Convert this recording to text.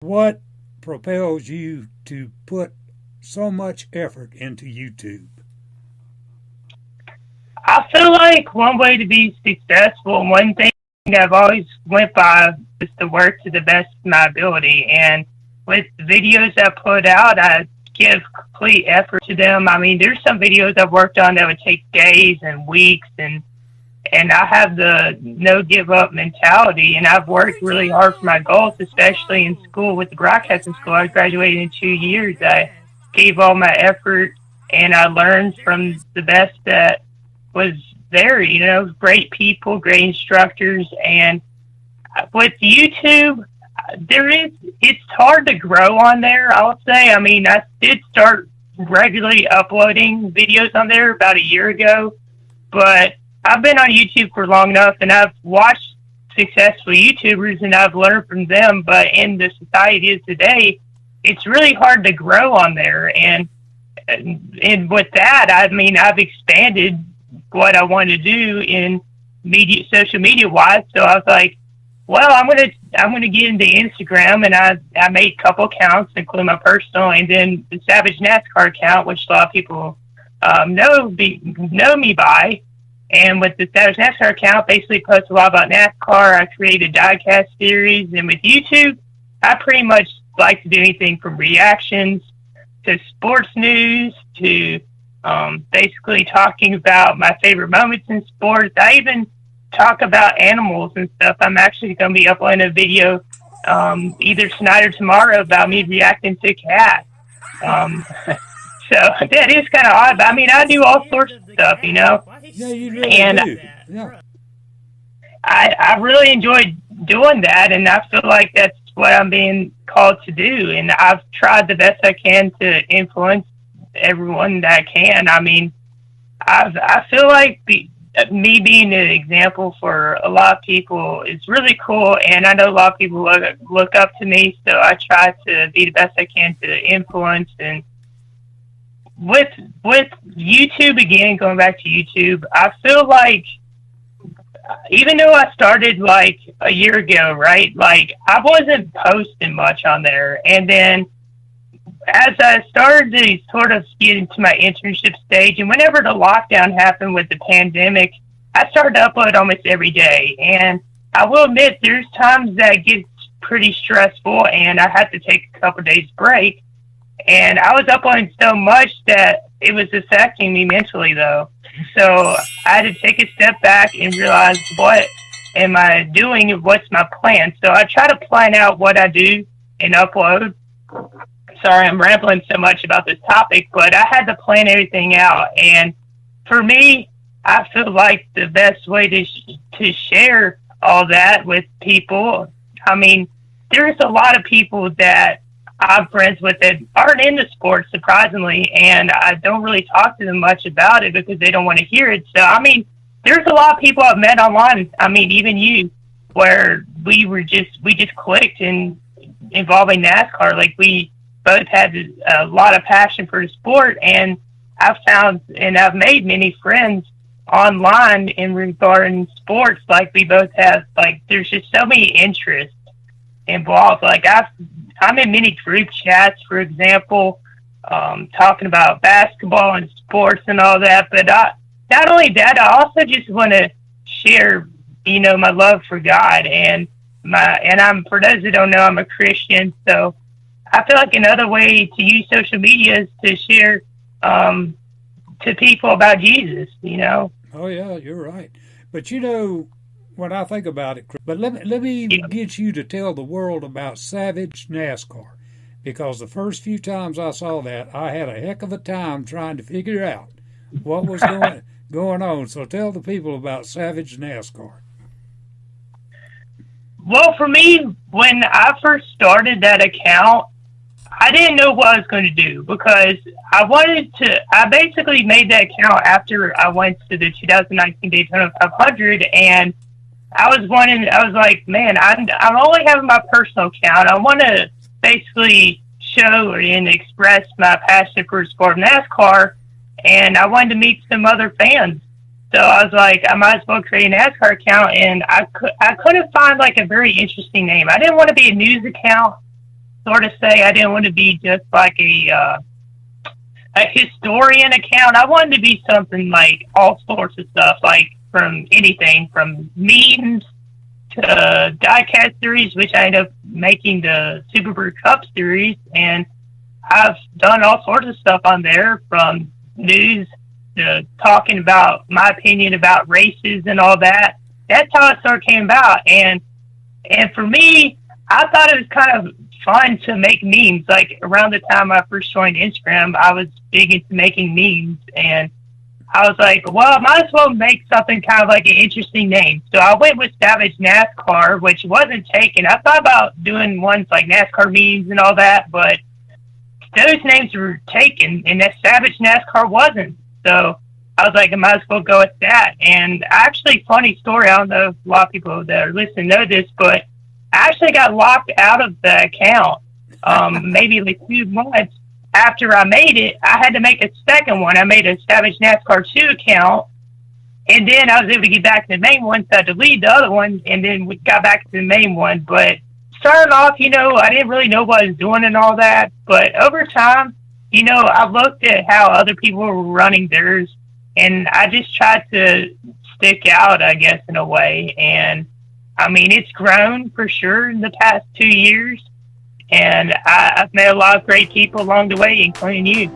What propels you to put so much effort into YouTube? I feel like one way to be successful, one thing I've always went by is to work to the best of my ability. And with the videos I put out, I give complete effort to them. I mean, there's some videos I've worked on that would take days and weeks, and I have the no give up mentality, and I've worked really hard for my goals, especially in school with the broadcasting school. I graduated in 2 years. I gave all my effort, and I learned from the best that was there. Great people, great instructors, and with YouTube, it's hard to grow on there. I'll say. I mean, I did start regularly uploading videos on there about a year ago, but I've been on YouTube for long enough, and I've watched successful YouTubers, and I've learned from them. But in the society of today, it's really hard to grow on there. And with that, I mean, I've expanded what I want to do in social media wise. So I was like, well, I'm gonna get into Instagram, and I made a couple accounts, including my personal, and then the Savage NASCAR account, which a lot of people know me by. And with the Savage NASCAR account, basically post a lot about NASCAR. I created a diecast series, and with YouTube, I pretty much like to do anything from reactions to sports news to basically talking about my favorite moments in sports. I even talk about animals and stuff. I'm actually going to be uploading a video either tonight or tomorrow about me reacting to a cat. Um, so that is kind of odd, but I mean, I do all sorts of stuff, Yeah, you really and do. Yeah. I really enjoyed doing that, and I feel like that's what I'm being called to do. And I've tried the best I can to influence everyone that I can. I mean, I feel like me being an example for a lot of people is really cool, and I know a lot of people look up to me, so I try to be the best I can to influence. And with YouTube, again, going back to YouTube, I feel like even though I started like a year ago, right? Like I wasn't posting much on there, and then as I started to sort of get into my internship stage, and whenever the lockdown happened with the pandemic, I started to upload almost every day. And I will admit, there's times that gets pretty stressful, and I had to take a couple of days break. And I was uploading so much that it was affecting me mentally, though. So I had to take a step back and realize, what am I doing and what's my plan? So I try to plan out what I do and upload. Sorry, I'm rambling so much about this topic, but I had to plan everything out. And for me, I feel like the best way to share all that with people, I mean, there's a lot of people that I'm friends with that aren't into sports, surprisingly, and I don't really talk to them much about it because they don't want to hear it. So, I mean, there's a lot of people I've met online. I mean, even you, where we just clicked in involving NASCAR. Like we both had a lot of passion for the sport, and I've found and I've made many friends online in regarding sports. Like we both have, like there's just so many interests involved. Like I'm in many group chats, for example, talking about basketball and sports and all that. But not only that, I also just want to share, my love for God and I'm, for those that don't know, I'm a Christian. So I feel like another way to use social media is to share to people about Jesus. Oh yeah, you're right. But when I think about it, but let me Yeah. get you to tell the world about Savage NASCAR, because the first few times I saw that, I had a heck of a time trying to figure out what was going on. So tell the people about Savage NASCAR. Well, for me, when I first started that account, I didn't know what I was going to do because I basically made that account after I went to the 2019 Daytona 500, and I was like, man, I'm only having my personal account. I want to basically show and express my passion for the sport of NASCAR, and I wanted to meet some other fans. So I was like, I might as well create a NASCAR account, and I couldn't find like a very interesting name. I didn't want to be a news account. sort of say I didn't want to be just like a historian account. I wanted to be something like all sorts of stuff, like from anything from memes to diecast series, which I ended up making the Super Brew Cup series, and I've done all sorts of stuff on there, from news to talking about my opinion about races and all that. That's how it sort of came about, and for me, I thought it was kind of fun to make memes. Like around the time I first joined Instagram, I was big into making memes, and I was like, well, I might as well make something kind of like an interesting name. So I went with Savage NASCAR, which wasn't taken. I thought about doing ones like NASCAR memes and all that, but those names were taken, and that Savage NASCAR wasn't. So I was like, I might as well go with that. And actually, funny story, I don't know if a lot of people that are listening know this, but I actually got locked out of the account maybe like 2 months after I made it. I had to make a second one. I made a Savage NASCAR 2 account, and then I was able to get back to the main one, so I deleted the other one, and then we got back to the main one. But starting off, I didn't really know what I was doing and all that, but over time, I looked at how other people were running theirs, and I just tried to stick out, I guess, in a way. And I mean, it's grown for sure in the past 2 years, and I've met a lot of great people along the way, including you.